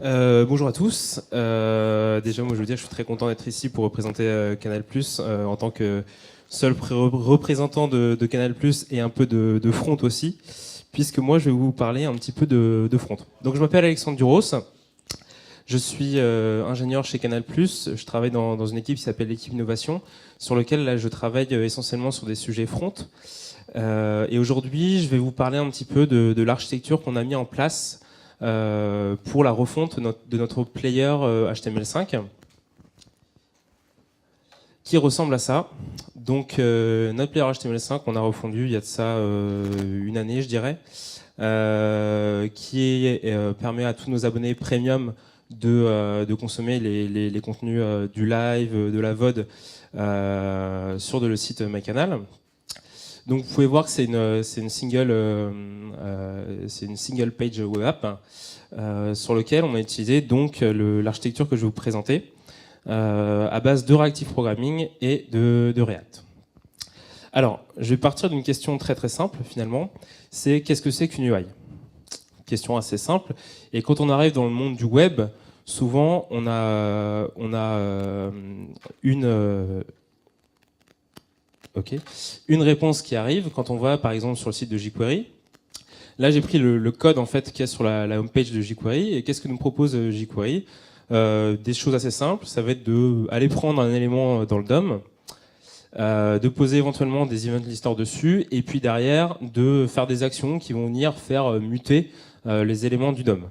Bonjour à tous. Déjà, moi, je veux dire, je suis très content d'être ici pour représenter Canal+, en tant que seul représentant de Canal+, et un peu de Front aussi, puisque moi, je vais vous parler un petit peu de Front. Donc, je m'appelle Alexandre Duros. Je suis ingénieur chez Canal+. Je travaille dans une équipe qui s'appelle l'équipe Innovation, sur laquelle là, je travaille essentiellement sur des sujets Front. Et aujourd'hui, je vais vous parler un petit peu de l'architecture qu'on a mis en place pour la refonte de notre player HTML5, qui ressemble à ça. Donc notre player HTML5, on a refondu il y a de ça une année, je dirais, qui permet à tous nos abonnés premium de consommer les contenus du live, de la VOD sur le site MyCanal. Donc vous pouvez voir que c'est une single page web app sur lequel on a utilisé donc l'architecture que je vais vous présenter à base de Reactive Programming et de React. Alors, je vais partir d'une question très très simple finalement, c'est qu'est-ce que c'est qu'une UI? Question assez simple. Et quand on arrive dans le monde du web, souvent on a une réponse qui arrive quand on va par exemple sur le site de jQuery. Là j'ai pris le code en fait qu'il y a sur la homepage de jQuery, et qu'est-ce que nous propose jQuery? Des choses assez simples, ça va être d'aller prendre un élément dans le DOM, de poser éventuellement des event listers dessus, et puis derrière de faire des actions qui vont venir faire muter les éléments du DOM.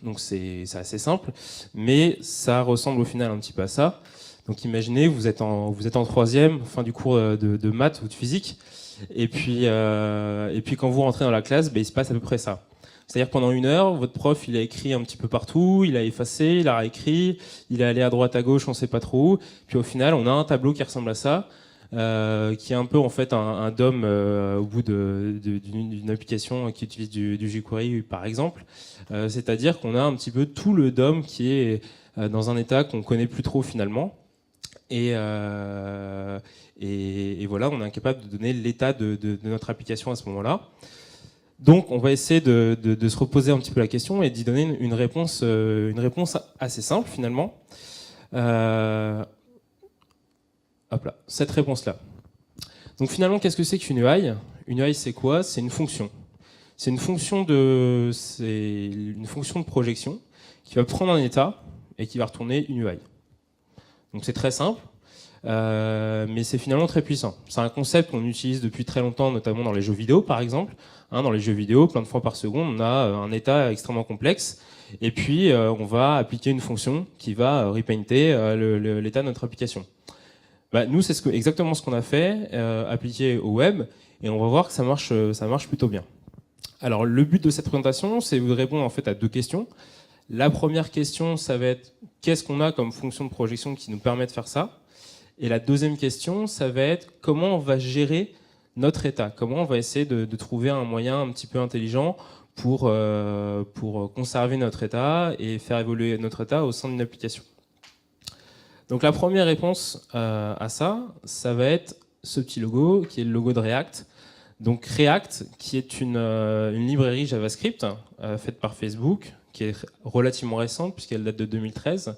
Donc c'est assez simple, mais ça ressemble au final un petit peu à ça. Donc imaginez, vous êtes en troisième, fin du cours de maths ou de physique, et puis quand vous rentrez dans la classe, il se passe à peu près ça. C'est-à-dire que pendant une heure, votre prof, il a écrit un petit peu partout, il a effacé, il a réécrit, il est allé à droite, à gauche, on ne sait pas trop où. Puis au final, on a un tableau qui ressemble à ça, qui est un peu en fait un DOM au bout d'une application qui utilise du jQuery par exemple. C'est-à-dire qu'on a un petit peu tout le DOM qui est dans un état qu'on connaît plus trop finalement. Et voilà, on est incapable de donner l'état de notre application à ce moment-là. Donc, on va essayer de se reposer un petit peu la question et d'y donner une réponse assez simple finalement. Hop là, cette réponse-là. Donc finalement, qu'est-ce que c'est qu'une UI? Une UI, c'est quoi? C'est une fonction. C'est une fonction de projection qui va prendre un état et qui va retourner une UI. Donc c'est très simple, mais c'est finalement très puissant. C'est un concept qu'on utilise depuis très longtemps, notamment dans les jeux vidéo par exemple. Dans les jeux vidéo, plein de fois par seconde, on a un état extrêmement complexe, et puis on va appliquer une fonction qui va repainter l'état de notre application. Nous, c'est exactement ce qu'on a fait, appliqué au web, et on va voir que ça marche plutôt bien. Alors le but de cette présentation, c'est de répondre en fait à deux questions. La première question, ça va être qu'est-ce qu'on a comme fonction de projection qui nous permet de faire ça? Et la deuxième question, ça va être comment on va gérer notre état, comment on va essayer de trouver un moyen un petit peu intelligent pour conserver notre état et faire évoluer notre état au sein d'une application. Donc la première réponse à ça, ça va être ce petit logo qui est le logo de React. Donc React, qui est une librairie JavaScript faite par Facebook, qui est relativement récente puisqu'elle date de 2013,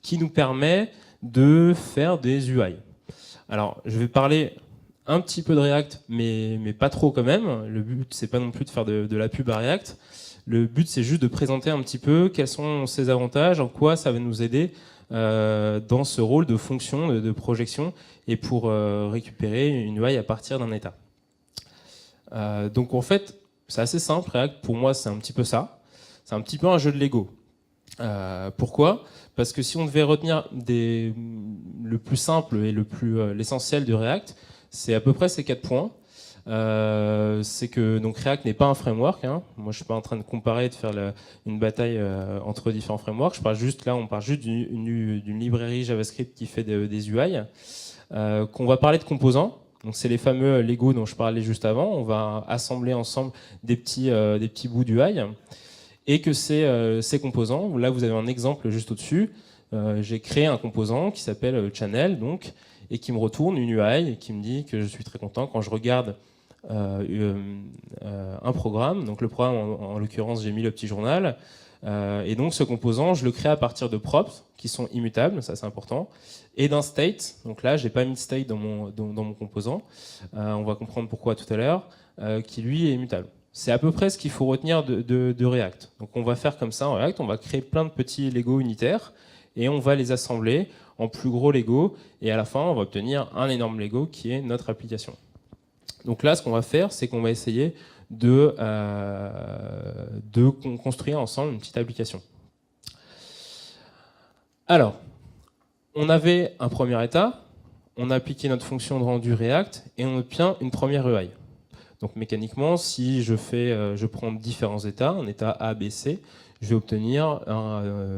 qui nous permet de faire des UI. Alors, je vais parler un petit peu de React, mais pas trop quand même. Le but, c'est pas non plus de faire de la pub à React. Le but, c'est juste de présenter un petit peu quels sont ses avantages, en quoi ça va nous aider dans ce rôle de fonction, de projection, et pour récupérer une UI à partir d'un état. Donc en fait, c'est assez simple. React, pour moi, c'est un petit peu ça. C'est un petit peu un jeu de Lego. Pourquoi? Parce que si on devait retenir le plus simple et l'essentiel de React, c'est à peu près ces 4 points. C'est que donc React n'est pas un framework. Moi, je suis pas en train de comparer, de faire une bataille entre différents frameworks. On parle juste d'une librairie JavaScript qui fait des UI. Qu'on va parler de composants. Donc c'est les fameux Lego dont je parlais juste avant. On va assembler ensemble des petits bouts d'UI. Et que ces composants, là vous avez un exemple juste au-dessus, j'ai créé un composant qui s'appelle Channel, donc, et qui me retourne une UI et qui me dit que je suis très content quand je regarde un programme. Donc le programme, en l'occurrence, j'ai mis le petit journal. Et donc ce composant, je le crée à partir de props qui sont immutables, ça c'est important, et d'un state. Donc là, j'ai pas mis de state dans mon composant. On va comprendre pourquoi tout à l'heure, qui lui est immutable. C'est à peu près ce qu'il faut retenir de React. Donc on va faire comme ça en React, on va créer plein de petits Lego unitaires et on va les assembler en plus gros Lego, et à la fin, on va obtenir un énorme Lego qui est notre application. Donc là, ce qu'on va faire, c'est qu'on va essayer de construire ensemble une petite application. Alors, on avait un premier état, on a appliqué notre fonction de rendu React, et on obtient une première UI. Donc mécaniquement, si je prends différents états, un état A, B, C, je vais obtenir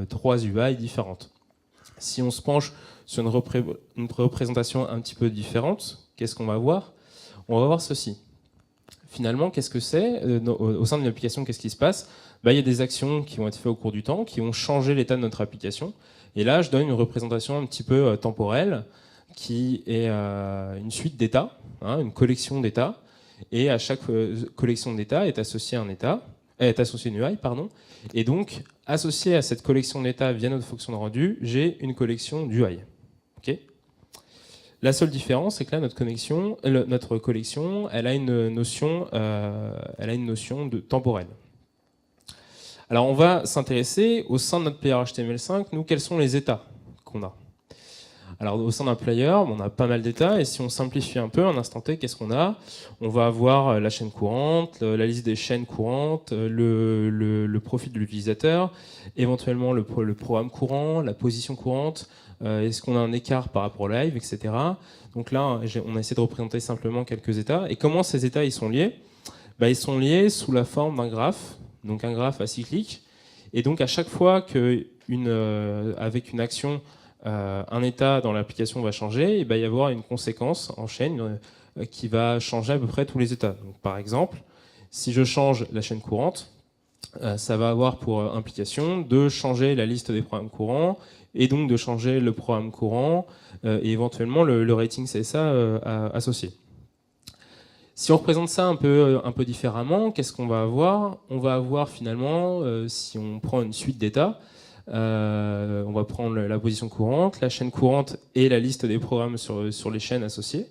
3 UI différentes. Si on se penche sur une représentation un petit peu différente, qu'est-ce qu'on va voir? On va voir ceci. Finalement, qu'est-ce que c'est? Au sein d'une application, qu'est-ce qui se passe? Il y a des actions qui vont être faites au cours du temps, qui vont changer l'état de notre application. Et là, je donne une représentation un petit peu temporelle, qui est une suite d'états, une collection d'états. Et à chaque collection d'états est associée une UI, pardon. Et donc, associé à cette collection d'états via notre fonction de rendu, j'ai une collection d'UI. Okay. La seule différence, c'est que là, notre collection, elle a une notion de temporelle. Alors, on va s'intéresser au sein de notre player HTML5, nous, quels sont les états qu'on a. Alors, au sein d'un player, on a pas mal d'états, et si on simplifie un peu, en instant T, qu'est-ce qu'on a? On va avoir la chaîne courante, la liste des chaînes courantes, le profil de l'utilisateur, éventuellement le programme courant, la position courante, est-ce qu'on a un écart par rapport au live, etc. Donc là, on a essayé de représenter simplement quelques états. Et comment ces états ils sont liés? Ils sont liés sous la forme d'un graphe, donc un graphe acyclique. Et donc à chaque fois avec une action, un état dans l'application va changer, il va y avoir une conséquence en chaîne qui va changer à peu près tous les états. Donc, par exemple, si je change la chaîne courante, ça va avoir pour implication de changer la liste des programmes courants et donc de changer le programme courant et éventuellement le rating CSA associé. Si on représente ça un peu différemment, qu'est-ce qu'on va avoir? On va avoir finalement, si on prend une suite d'états, on va prendre la position courante, la chaîne courante et la liste des programmes sur les chaînes associées.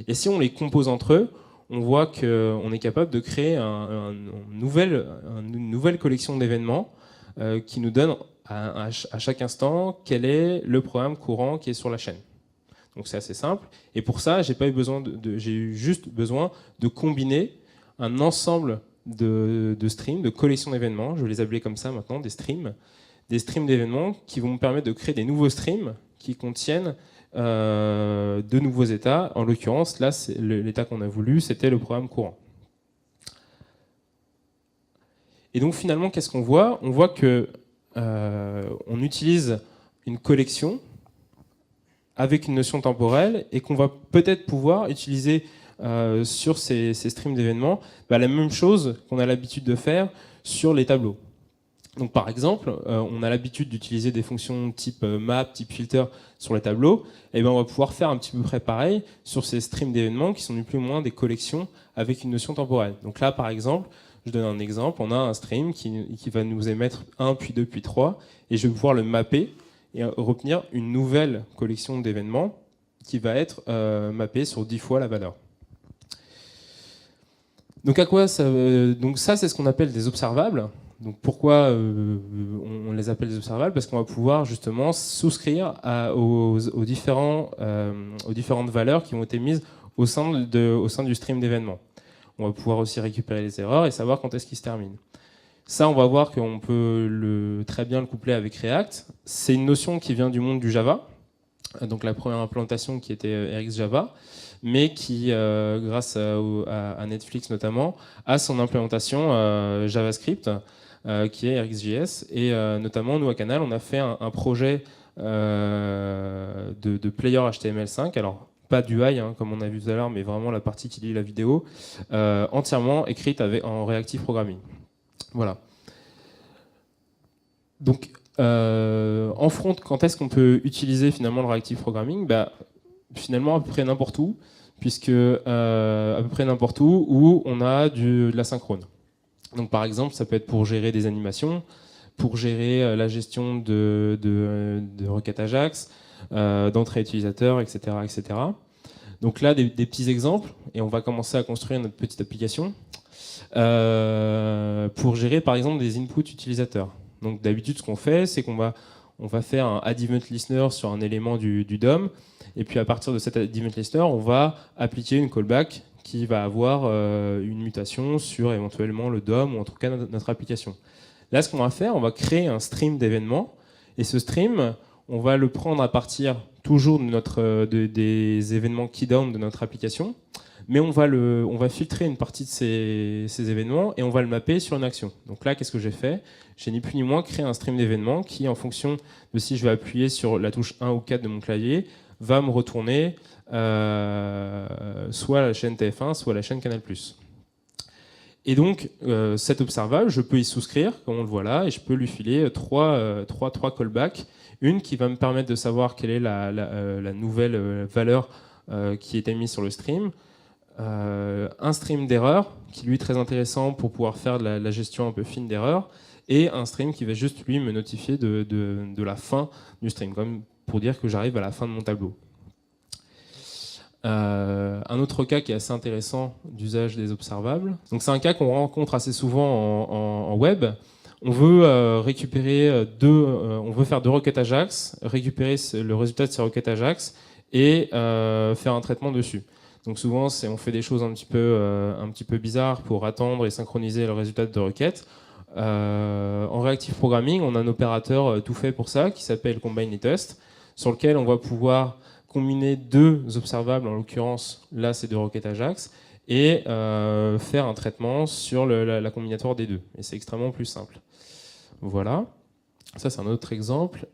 Et si on les compose entre eux, on voit qu'on est capable de créer une nouvelle collection d'événements qui nous donne à chaque instant quel est le programme courant qui est sur la chaîne. Donc c'est assez simple. Et pour ça, j'ai eu juste besoin de combiner un ensemble de streams, de collections d'événements. Je vais les appeler comme ça maintenant, des streams d'événements qui vont me permettre de créer des nouveaux streams qui contiennent de nouveaux états. En l'occurrence, là, l'état qu'on a voulu, c'était le programme courant. Et donc finalement, qu'est-ce qu'on voit? On voit que on utilise une collection avec une notion temporelle et qu'on va peut-être pouvoir utiliser sur ces streams d'événements la même chose qu'on a l'habitude de faire sur les tableaux. Donc par exemple, on a l'habitude d'utiliser des fonctions type map, type filter sur les tableaux, et on va pouvoir faire un petit peu près pareil sur ces streams d'événements qui sont ni plus ni moins des collections avec une notion temporelle. Donc là par exemple, je donne un exemple, on a un stream qui va nous émettre 1, puis 2, puis 3, et je vais pouvoir le mapper et retenir une nouvelle collection d'événements qui va être mappée sur 10 fois la valeur. Donc à quoi ça, donc ça c'est ce qu'on appelle des observables. Donc pourquoi on les appelle des observables? Parce qu'on va pouvoir justement souscrire aux différentes valeurs qui ont été mises au sein du stream d'événements. On va pouvoir aussi récupérer les erreurs et savoir quand est-ce qu'ils se terminent. Ça, on va voir qu'on peut très bien le coupler avec React. C'est une notion qui vient du monde du Java, donc la première implémentation qui était RxJava, mais qui, grâce à Netflix notamment, a son implémentation JavaScript, qui est RxJS. Et notamment, nous à Canal, on a fait un projet de player HTML5. Alors, pas d'UI, comme on a vu tout à l'heure, mais vraiment la partie qui lit la vidéo, entièrement écrite en Reactive Programming. Voilà. Donc, en front, quand est-ce qu'on peut utiliser finalement le Reactive Programming? Finalement, à peu près n'importe où, puisque à peu près n'importe où on a de l'asynchrone. Donc, par exemple, ça peut être pour gérer des animations, pour gérer la gestion de requêtes Ajax, d'entrée utilisateur, etc., etc. Donc là, des petits exemples, et on va commencer à construire notre petite application pour gérer par exemple des inputs utilisateurs. Donc d'habitude, ce qu'on fait, c'est on va faire un add event listener sur un élément du DOM, et puis à partir de cet add event listener, on va appliquer une callback qui va avoir une mutation sur éventuellement le DOM ou en tout cas notre application. Là, ce qu'on va faire, on va créer un stream d'événements, et ce stream, on va le prendre à partir toujours des événements keydown de notre application, mais on va filtrer une partie de ces événements et on va le mapper sur une action. Donc là, qu'est-ce que j'ai fait? J'ai ni plus ni moins créé un stream d'événements qui, en fonction de si je vais appuyer sur la touche 1 ou 4 de mon clavier, va me retourner soit la chaîne TF1, soit la chaîne Canal+. Et donc, cet observable, je peux y souscrire, comme on le voit là, et je peux lui filer trois callbacks. Une qui va me permettre de savoir quelle est la nouvelle valeur qui est émise sur le stream. Un stream d'erreur, qui lui est très intéressant pour pouvoir faire de la gestion un peu fine d'erreurs. Et un stream qui va juste, lui, me notifier de la fin du stream, comme pour dire que j'arrive à la fin de mon tableau. Un autre cas qui est assez intéressant d'usage des observables. Donc c'est un cas qu'on rencontre assez souvent en web. On veut récupérer on veut faire deux requêtes Ajax, récupérer le résultat de ces requêtes Ajax et faire un traitement dessus. Donc souvent, on fait des choses un petit peu bizarres pour attendre et synchroniser le résultat de requêtes. En reactive programming, on a un opérateur tout fait pour ça qui s'appelle combine test, sur lequel on va pouvoir combiner deux observables, en l'occurrence là c'est deux requêtes Ajax, et faire un traitement sur la combinatoire des deux. Et c'est extrêmement plus simple. Voilà, ça c'est un autre exemple.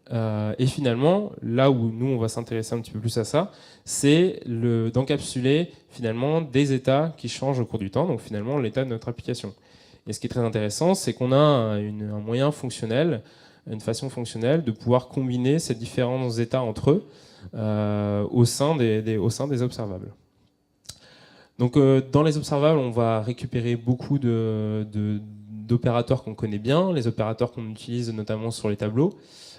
Et finalement, là où nous on va s'intéresser un petit peu plus à ça, c'est d'encapsuler finalement des états qui changent au cours du temps, donc finalement l'état de notre application. Et ce qui est très intéressant, c'est qu'on a un moyen fonctionnel, une façon fonctionnelle de pouvoir combiner ces différents états entre eux au sein des observables. Donc dans les observables, on va récupérer beaucoup d'opérateurs qu'on connaît bien, les opérateurs qu'on utilise notamment sur les tableaux,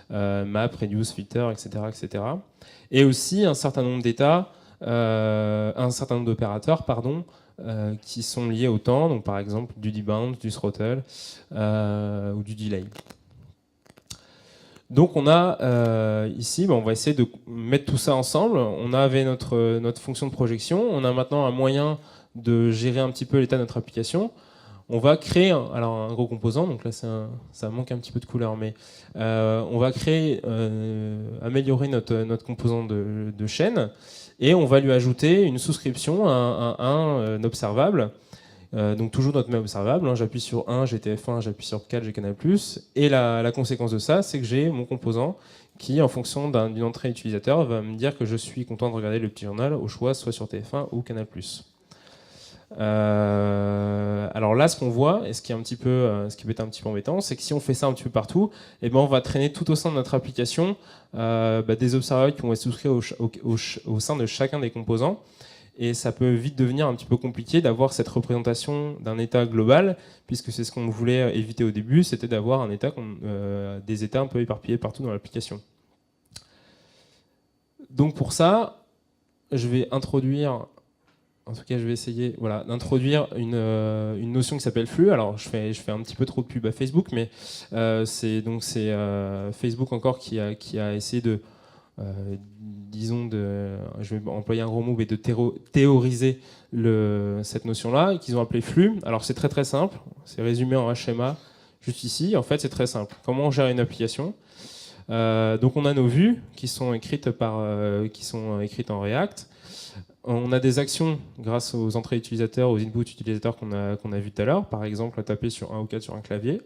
map, reduce, filter, etc., etc. Et aussi un certain nombre d'états, un certain nombre d'opérateurs, pardon, qui sont liés au temps, donc par exemple du debound, du throttle ou du delay. Donc on a ici, on va essayer de mettre tout ça ensemble. On avait notre fonction de projection, on a maintenant un moyen de gérer un petit peu l'état de notre application. On va créer un gros composant, donc là ça manque un petit peu de couleur, mais on va améliorer notre composant de chaîne, et on va lui ajouter une souscription à un observable. Donc toujours notre même observable, j'appuie sur 1, j'ai TF1, j'appuie sur 4, j'ai Canal+, et la conséquence de ça, c'est que j'ai mon composant qui, en fonction d'une entrée utilisateur, va me dire que je suis content de regarder le petit journal, au choix soit sur TF1 ou Canal+. Alors là, ce qu'on voit, et ce qui peut être un petit peu embêtant, c'est que si on fait ça un petit peu partout, eh ben on va traîner tout au sein de notre application des observables qui vont être souscrits au sein de chacun des composants. Et ça peut vite devenir un petit peu compliqué d'avoir cette représentation d'un état global, puisque c'est ce qu'on voulait éviter au début, c'était d'avoir des états un peu éparpillés partout dans l'application. Donc pour ça, je vais introduire, en tout cas je vais essayer d'introduire une notion qui s'appelle flux. Alors je fais un petit peu trop de pub à Facebook, mais c'est Facebook encore qui a essayé de... je vais employer un gros mot, mais de théoriser cette notion-là, et qu'ils ont appelé flux. Alors c'est très très simple, c'est résumé en un schéma juste ici. En fait c'est très simple. Comment on gère une application? Donc on a nos vues qui sont écrites en React. On a des actions grâce aux entrées utilisateurs, aux inputs utilisateurs qu'on a vu tout à l'heure, par exemple à taper sur 1 ou 4 sur un clavier.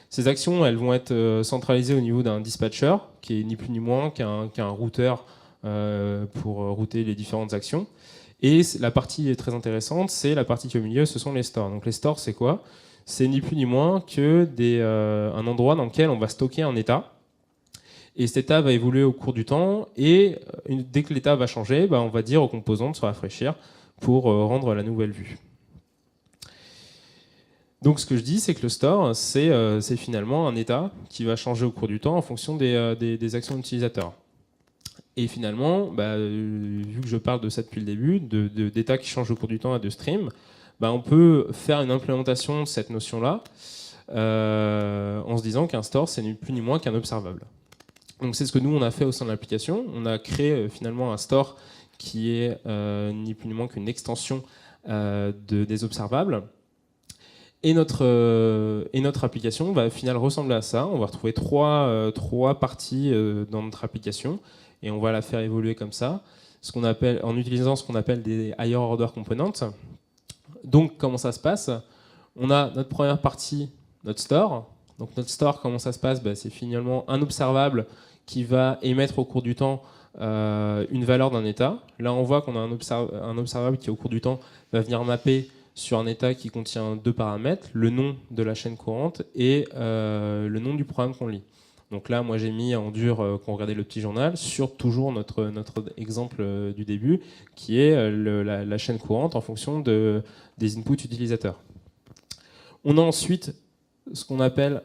Ces actions, elles vont être centralisées au niveau d'un dispatcher, qui est ni plus ni moins qu'un routeur pour router les différentes actions. Et la partie très intéressante, c'est la partie qui est au milieu, ce sont les stores. Donc les stores, c'est quoi? C'est ni plus ni moins que un endroit dans lequel on va stocker un état. Et cet état va évoluer au cours du temps, et dès que l'état va changer, on va dire aux composants de se rafraîchir pour rendre la nouvelle vue. Donc ce que je dis, c'est que le store, c'est finalement un état qui va changer au cours du temps en fonction des actions d'utilisateur. Et finalement, vu que je parle de ça depuis le début, d'état qui changent au cours du temps et de stream, on peut faire une implémentation de cette notion-là en se disant qu'un store, c'est ni plus ni moins qu'un observable. Donc c'est ce que nous, on a fait au sein de l'application. On a créé finalement un store qui est ni plus ni moins qu'une extension des observables. Et notre application va au final ressembler à ça. On va retrouver trois parties dans notre application et on va la faire évoluer comme ça, en utilisant ce qu'on appelle des higher order components. Donc comment ça se passe? On a notre première partie, notre store. Donc notre store, comment ça se passe? C'est finalement un observable qui va émettre au cours du temps une valeur d'un état. Là on voit qu'on a un observable qui au cours du temps va venir mapper sur un état qui contient deux paramètres, le nom de la chaîne courante et le nom du programme qu'on lit. Donc là, moi j'ai mis en dur, quand on regardait le petit journal, sur toujours notre exemple du début, qui est la chaîne courante en fonction des inputs utilisateurs. On a ensuite ce qu'on appelle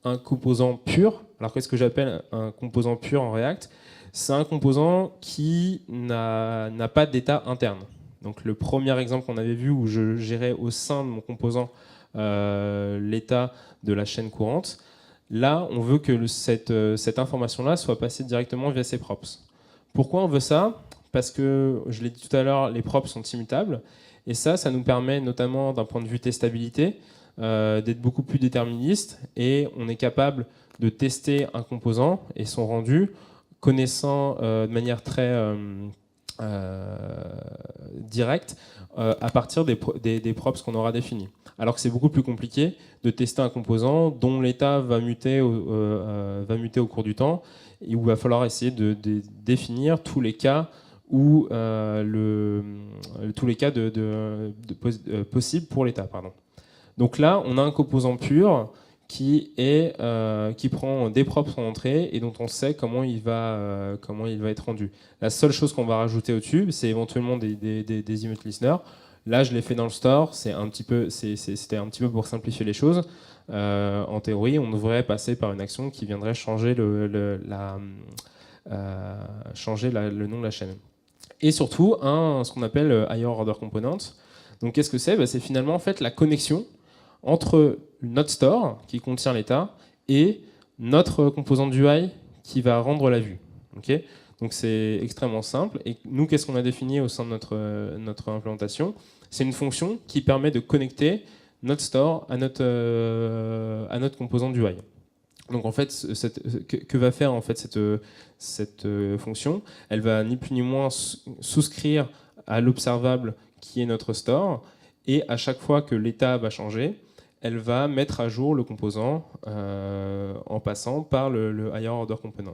un composant pur. Alors qu'est-ce que j'appelle un composant pur en React? C'est un composant qui n'a pas d'état interne. Donc le premier exemple qu'on avait vu où je gérais au sein de mon composant l'état de la chaîne courante, là on veut que cette information-là soit passée directement via ses props. Pourquoi on veut ça? Parce que, je l'ai dit tout à l'heure, les props sont immutables et ça nous permet notamment d'un point de vue testabilité d'être beaucoup plus déterministe et on est capable de tester un composant et son rendu connaissant de manière très direct à partir des props qu'on aura définis. Alors que c'est beaucoup plus compliqué de tester un composant dont l'état va muter au cours du temps et où il va falloir essayer de définir tous les cas où tous les cas possibles pour l'état. Donc là, on a un composant pur qui prend des props en entrée et dont on sait comment il va être rendu. La seule chose qu'on va rajouter au-dessus, c'est éventuellement des emote listeners. Là, je l'ai fait dans le store. C'était un petit peu pour simplifier les choses. En théorie, on devrait passer par une action qui viendrait changer le nom de la chaîne. Et surtout, ce qu'on appelle higher order component. Donc, qu'est-ce que c'est? C'est finalement en fait la connexion entre notre store qui contient l'état et notre composant UI qui va rendre la vue. Okay, donc c'est extrêmement simple. Et nous, qu'est-ce qu'on a défini au sein de notre implémentation? C'est une fonction qui permet de connecter notre store à notre composant d'UI. Donc en fait, que va faire en fait cette fonction? Elle va ni plus ni moins souscrire à l'observable qui est notre store, et à chaque fois que l'état va changer, elle va mettre à jour le composant en passant par le higher order component.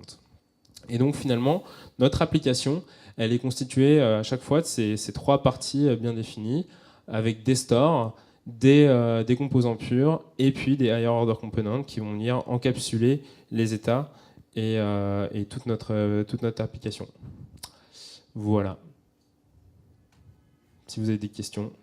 Et donc finalement, notre application, elle est constituée à chaque fois de ces trois parties bien définies, avec des stores, des composants purs, et puis des higher order components qui vont venir encapsuler les états et toute notre application. Voilà. Si vous avez des questions.